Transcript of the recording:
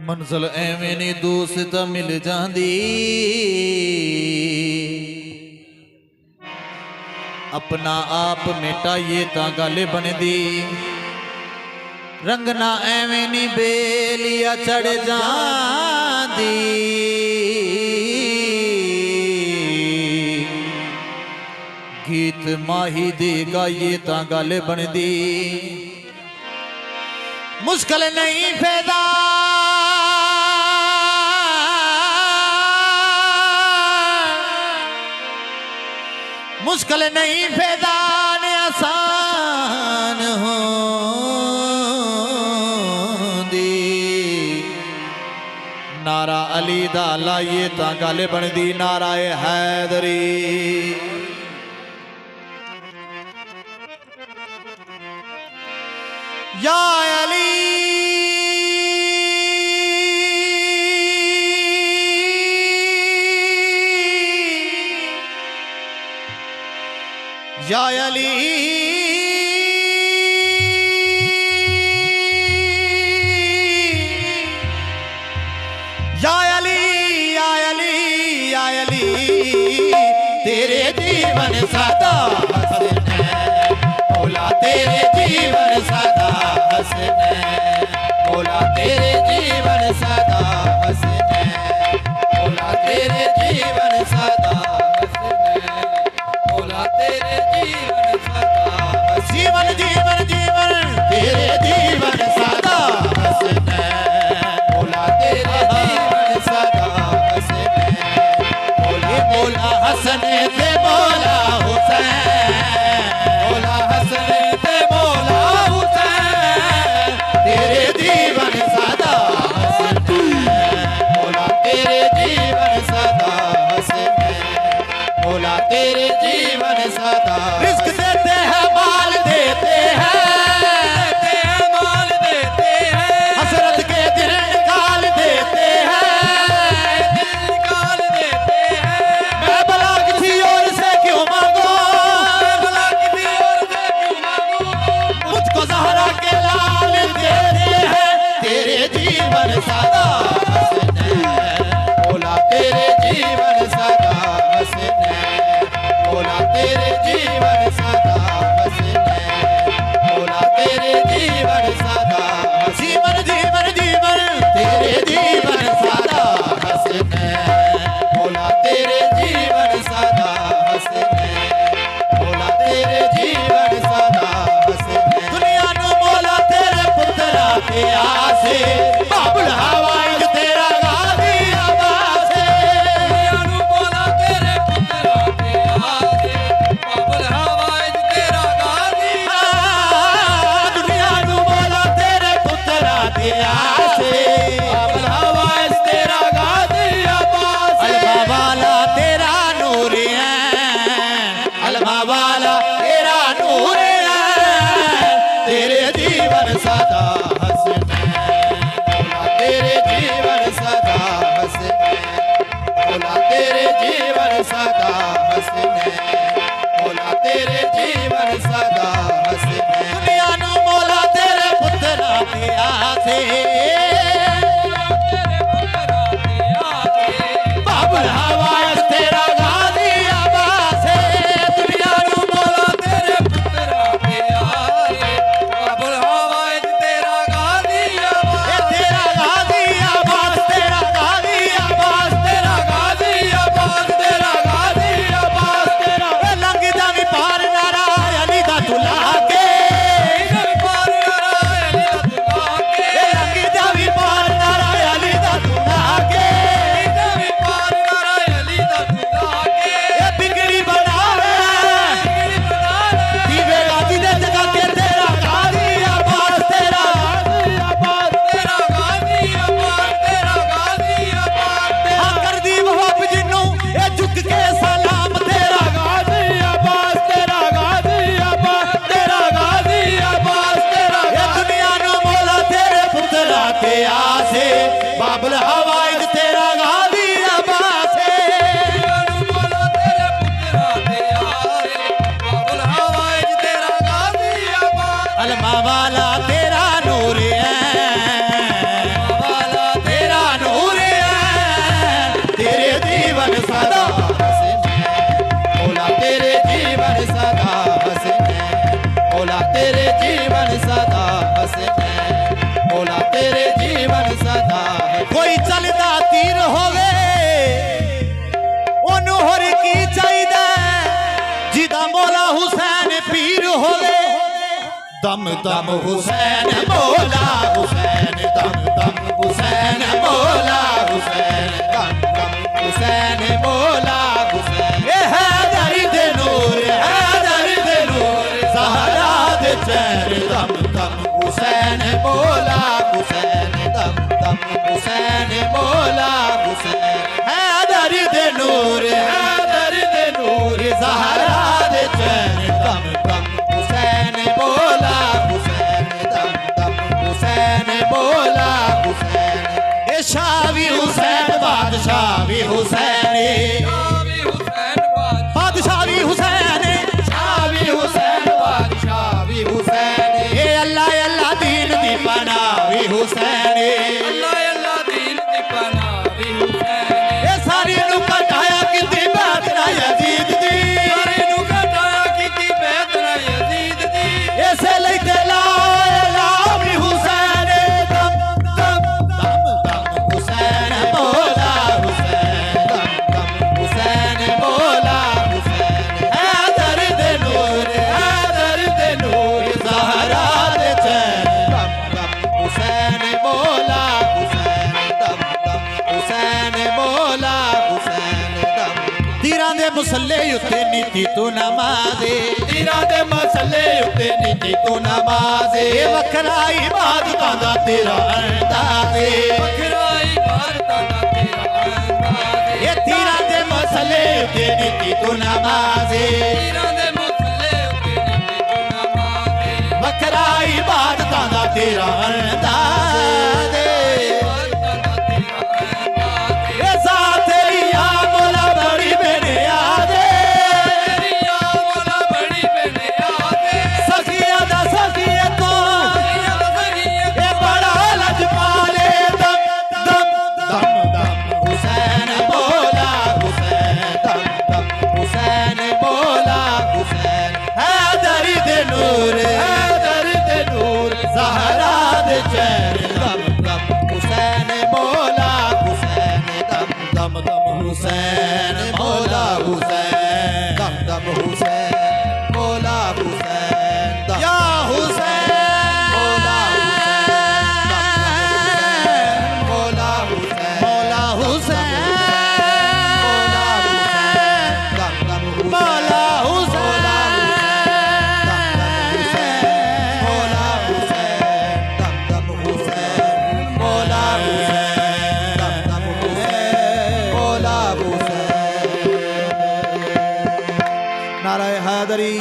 मंजिल एवें नहीं दोस्त मिल जांदी, अपना आप मिटाइए तां गल बनदी। रंगना एवें नहीं बेलिया चढ़ जांदी, गीत माही दे गाइए तां गल बनदी। मुश्किल नहीं पैदा मुश्किल नहीं पैदा ने आसान होंदी। नारा अली दा लाइए तां गल बनदी, नारा हैदरी। या अली या अली या अली या अली या अली, तेरे जीवन सदा हसने मौला, तेरे जीवन सदा हसने मौला, तेरे जीवन सदा हसने मौला, तेरे जीवन सदा तेरे जीवन सदा जीवन जीवन जीवन तेरे जीवन सदा हसने मौला, तेरे जीवन सदा हसने मौला, मौला हसने ते मौला हुसैन, मौला हसने ते मौला हुसैन, तेरे जीवन सदा हसने मौला, तेरे जीवन सदा हसने मौला, तेरे जीवन सदा। रिस्क देते हैं माल देते हैं, माल देते हैं, हसरत के दिन निकाल देते हैं, निकाल देते हैं। मैं भला किसी और से क्यों मांगू, मैं भला किसी और से क्यों मांगू, मुझको ज़हरा के लाल देते हैं, तेरे जीवन सदा हसने मौला, तेरे जीवन सदा हसने मौला, तेरे जीवन सदा हसने मौला, तेरे जीवन सदा जीवन जीवन जीवन तेरे जीवन सदा हसने मौला, तेरे जीवन सदा हसने मौला, तेरे जीवन सदा हसने। दुनिया नू मौला तेरे पुत्रा के आसे, बाबुल हवाई तेरा गादी आवाज़े, दुनिया नू मौला तेरे पुत्रा के आसे, बाबुल हवाई दम दम हुसैन मौला हुसैन, दम दम हुसैन मौला हुसैन, दम दम हुसैन मौला हुसैन। ये हैदर दे नूर, हैदर दे नूर, ज़हरा दे चैन, दम दम हुसैन मौला हुसैन, दम दम हुसैन मौला हुसैन। हैदर दे नूर, हैदर दे नूर, ज़हरा दे चैन, दम दम हुसैन मौला हुसैन, दम दम हुसैन मौला हुसैन। ए शावी हुसैन बादशाह भी हुसैन, बादशाह भी हुसैन, शाह भी हुसैन, बादशाह भी हुसैन। ए अल्लाह अल्लाह दीन दी पना भी हुसैन, अल्लाह अल्लाह दीन दी पना भी हुसैन। ए सारी नु कटाया किती बात ना यजीद दी, सारी नु कटाया किती बैत ना यजीद दी। ऐसे लेते ला इलाहा भी हुसैन, दम दम दम दम हुसैन मौला हुसैन, दम दम हुसैन मौला हुसैन। हैदर दे नूर, हैदर दे नूर, ज़हरा दे चैन, दम दम हुसैन मौला हुसैन, दम दम हुसैन मौला हुसैन, दम। तीरां दे मुसल्ले उत्ते नीती तू नमाज़े, तीरां दे मसले उत्ते नीती तू नमाज़े। वखरा इबादतां दा तेरा अंदाज़े, वखरा इबादतां दा तेरा अंदाज़े। ये तीरां दे मसले उत्ते नीती तू नमाज़े, तीरां दे मसले उत्ते नीती तू नमाज़े। वखरा इबादतां दा तेरा अंदाज़े। इबादतां दा तेरा अंदाज़े। ये ज़ात तेरी या मौला बड़ी बेनियाज़े, तेरी या मौला बड़ी बेनियाज़े। सखिया दा सखिया तो सखिया दा सखिया ये बड़ा लजपाले, दम दम दम दम हुसैन मौला हुसैन, दम दम हुसैन मौला हुसैन। हैदर दे नूर, हैदर दे नूर, ज़हरा दे चैन, दम दम हुसैन मौला हुसैन, दम दम दम हुसैन मौला हुसैन, दम दम हुसैन मौला हुसैन, दम या हुसैन मौला हुसैन, मौला हुसैन, मौला हुसैन, दम दम मौला हुसैन, मौला हुसैन, दम दम हुसैन, मौला हुसैन, दम दम हुसैन, मौला हुसैन। नाराए हैदरी।